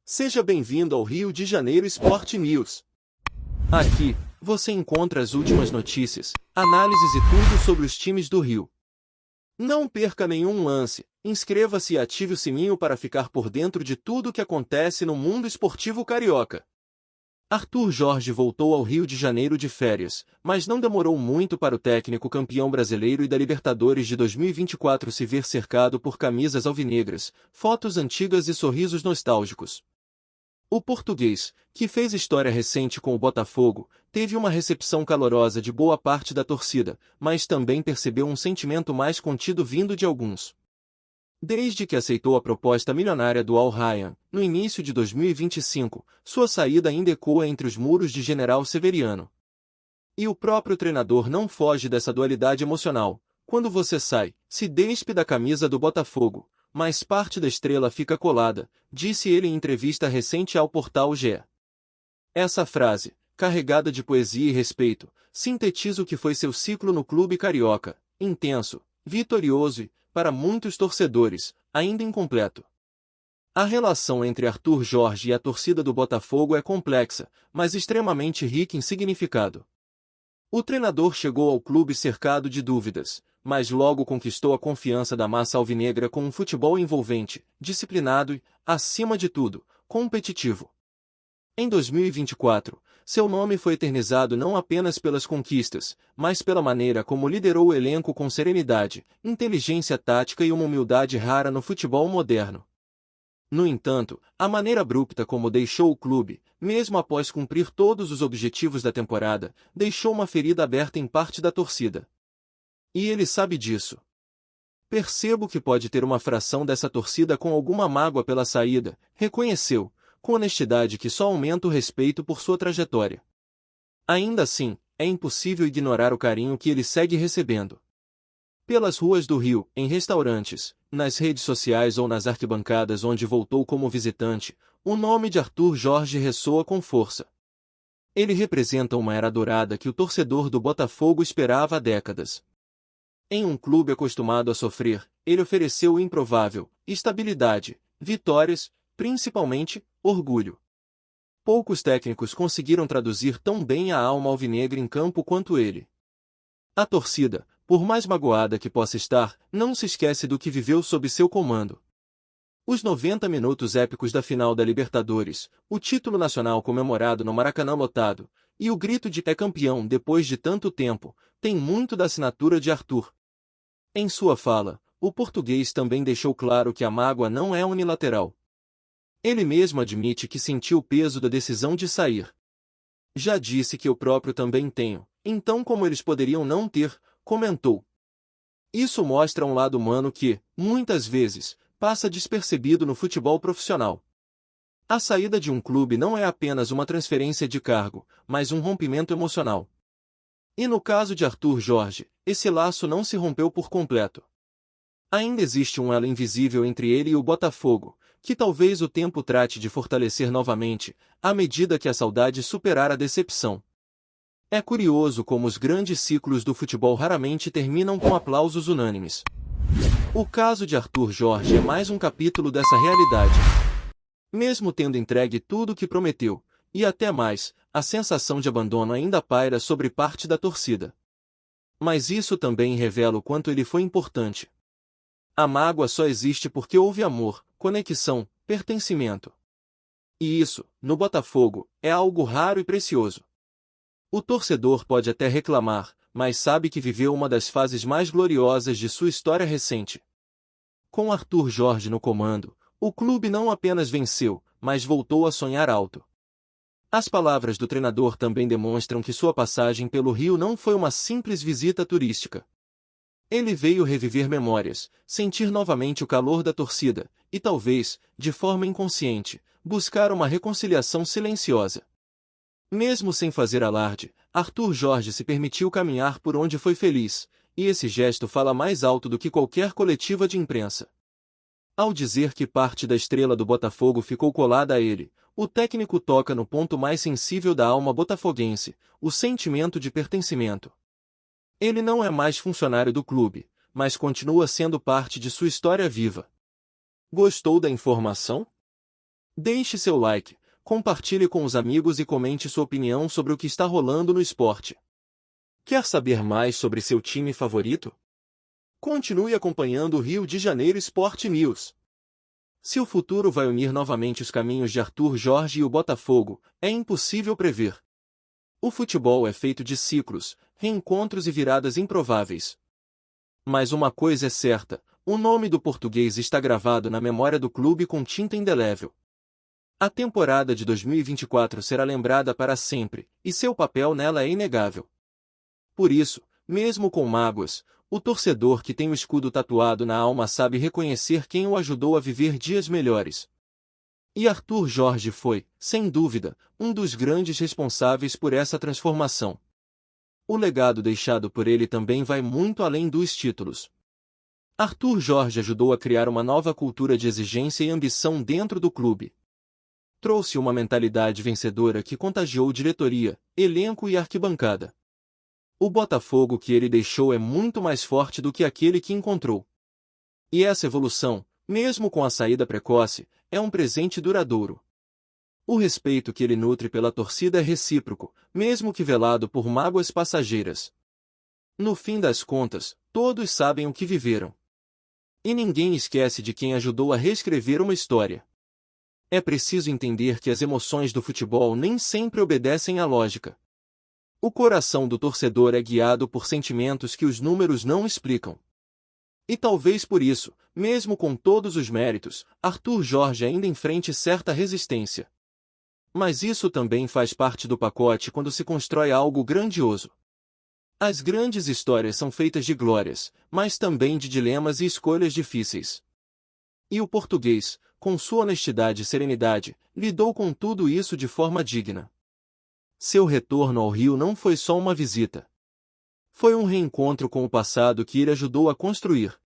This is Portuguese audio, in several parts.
Seja bem-vindo ao Rio de Janeiro Sport News. Aqui, você encontra as últimas notícias, análises e tudo sobre os times do Rio. Não perca nenhum lance, inscreva-se e ative o sininho para ficar por dentro de tudo o que acontece no mundo esportivo carioca. Arthur Jorge voltou ao Rio de Janeiro de férias, mas não demorou muito para o técnico campeão brasileiro e da Libertadores de 2024 se ver cercado por camisas alvinegras, fotos antigas e sorrisos nostálgicos. O português, que fez história recente com o Botafogo, teve uma recepção calorosa de boa parte da torcida, mas também percebeu um sentimento mais contido vindo de alguns. Desde que aceitou a proposta milionária do Al Rayyan, no início de 2025, sua saída ainda ecoa entre os muros de General Severiano. E o próprio treinador não foge dessa dualidade emocional. Quando você sai, se despe da camisa do Botafogo, mas parte da estrela fica colada, disse ele em entrevista recente ao portal GE. Essa frase, carregada de poesia e respeito, sintetiza o que foi seu ciclo no clube carioca, intenso, vitorioso e, para muitos torcedores, ainda incompleto. A relação entre Arthur Jorge e a torcida do Botafogo é complexa, mas extremamente rica em significado. O treinador chegou ao clube cercado de dúvidas, mas logo conquistou a confiança da massa alvinegra com um futebol envolvente, disciplinado e, acima de tudo, competitivo. Em 2024, seu nome foi eternizado não apenas pelas conquistas, mas pela maneira como liderou o elenco com serenidade, inteligência tática e uma humildade rara no futebol moderno. No entanto, a maneira abrupta como deixou o clube, mesmo após cumprir todos os objetivos da temporada, deixou uma ferida aberta em parte da torcida. E ele sabe disso. Percebo que pode ter uma fração dessa torcida com alguma mágoa pela saída, reconheceu, com honestidade que só aumenta o respeito por sua trajetória. Ainda assim, é impossível ignorar o carinho que ele segue recebendo. Pelas ruas do Rio, em restaurantes, nas redes sociais ou nas arquibancadas onde voltou como visitante, o nome de Arthur Jorge ressoa com força. Ele representa uma era dourada que o torcedor do Botafogo esperava há décadas. Em um clube acostumado a sofrer, ele ofereceu o improvável, estabilidade, vitórias, principalmente, orgulho. Poucos técnicos conseguiram traduzir tão bem a alma alvinegra em campo quanto ele. A torcida, por mais magoada que possa estar, não se esquece do que viveu sob seu comando. Os 90 minutos épicos da final da Libertadores, o título nacional comemorado no Maracanã lotado, e o grito de "é campeão" depois de tanto tempo, tem muito da assinatura de Arthur. Em sua fala, o português também deixou claro que a mágoa não é unilateral. Ele mesmo admite que sentiu o peso da decisão de sair. Já disse que eu próprio também tenho, então como eles poderiam não ter, comentou. Isso mostra um lado humano que, muitas vezes, passa despercebido no futebol profissional. A saída de um clube não é apenas uma transferência de cargo, mas um rompimento emocional. E no caso de Arthur Jorge, esse laço não se rompeu por completo. Ainda existe um elo invisível entre ele e o Botafogo, que talvez o tempo trate de fortalecer novamente, à medida que a saudade superar a decepção. É curioso como os grandes ciclos do futebol raramente terminam com aplausos unânimes. O caso de Arthur Jorge é mais um capítulo dessa realidade. Mesmo tendo entregue tudo o que prometeu, e até mais, a sensação de abandono ainda paira sobre parte da torcida. Mas isso também revela o quanto ele foi importante. A mágoa só existe porque houve amor, conexão, pertencimento. E isso, no Botafogo, é algo raro e precioso. O torcedor pode até reclamar, mas sabe que viveu uma das fases mais gloriosas de sua história recente. Com Arthur Jorge no comando, o clube não apenas venceu, mas voltou a sonhar alto. As palavras do treinador também demonstram que sua passagem pelo Rio não foi uma simples visita turística. Ele veio reviver memórias, sentir novamente o calor da torcida, e talvez, de forma inconsciente, buscar uma reconciliação silenciosa. Mesmo sem fazer alarde, Arthur Jorge se permitiu caminhar por onde foi feliz, e esse gesto fala mais alto do que qualquer coletiva de imprensa. Ao dizer que parte da estrela do Botafogo ficou colada a ele, o técnico toca no ponto mais sensível da alma botafoguense, o sentimento de pertencimento. Ele não é mais funcionário do clube, mas continua sendo parte de sua história viva. Gostou da informação? Deixe seu like, compartilhe com os amigos e comente sua opinião sobre o que está rolando no esporte. Quer saber mais sobre seu time favorito? Continue acompanhando o Rio de Janeiro Sport News. Se o futuro vai unir novamente os caminhos de Arthur Jorge e o Botafogo, é impossível prever. O futebol é feito de ciclos, reencontros e viradas improváveis. Mas uma coisa é certa, o nome do português está gravado na memória do clube com tinta indelével. A temporada de 2024 será lembrada para sempre, e seu papel nela é inegável. Por isso, mesmo com mágoas, o torcedor que tem o escudo tatuado na alma sabe reconhecer quem o ajudou a viver dias melhores. E Arthur Jorge foi, sem dúvida, um dos grandes responsáveis por essa transformação. O legado deixado por ele também vai muito além dos títulos. Arthur Jorge ajudou a criar uma nova cultura de exigência e ambição dentro do clube. Trouxe uma mentalidade vencedora que contagiou diretoria, elenco e arquibancada. O Botafogo que ele deixou é muito mais forte do que aquele que encontrou. E essa evolução, mesmo com a saída precoce, é um presente duradouro. O respeito que ele nutre pela torcida é recíproco, mesmo que velado por mágoas passageiras. No fim das contas, todos sabem o que viveram. E ninguém esquece de quem ajudou a reescrever uma história. É preciso entender que as emoções do futebol nem sempre obedecem à lógica. O coração do torcedor é guiado por sentimentos que os números não explicam. E talvez por isso, mesmo com todos os méritos, Arthur Jorge ainda enfrente certa resistência. Mas isso também faz parte do pacote quando se constrói algo grandioso. As grandes histórias são feitas de glórias, mas também de dilemas e escolhas difíceis. E o português, com sua honestidade e serenidade, lidou com tudo isso de forma digna. Seu retorno ao Rio não foi só uma visita. Foi um reencontro com o passado que ele ajudou a construir.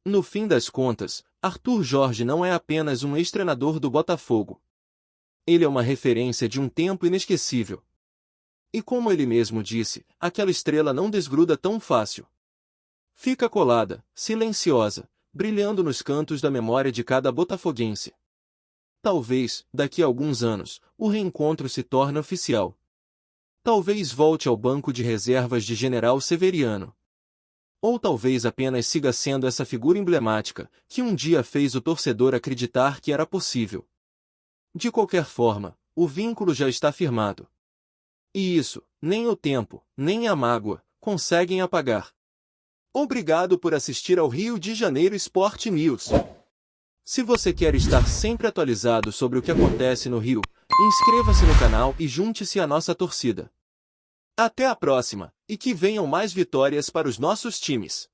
No fim das contas, Arthur Jorge não é apenas um ex-treinador do Botafogo. Ele é uma referência de um tempo inesquecível. E como ele mesmo disse, aquela estrela não desgruda tão fácil. Fica colada, silenciosa, brilhando nos cantos da memória de cada botafoguense. Talvez, daqui a alguns anos, o reencontro se torne oficial. Talvez volte ao banco de reservas de General Severiano. Ou talvez apenas siga sendo essa figura emblemática, que um dia fez o torcedor acreditar que era possível. De qualquer forma, o vínculo já está firmado. E isso, nem o tempo, nem a mágoa, conseguem apagar. Obrigado por assistir ao Rio de Janeiro Sport News. Se você quer estar sempre atualizado sobre o que acontece no Rio, inscreva-se no canal e junte-se à nossa torcida. Até a próxima, e que venham mais vitórias para os nossos times.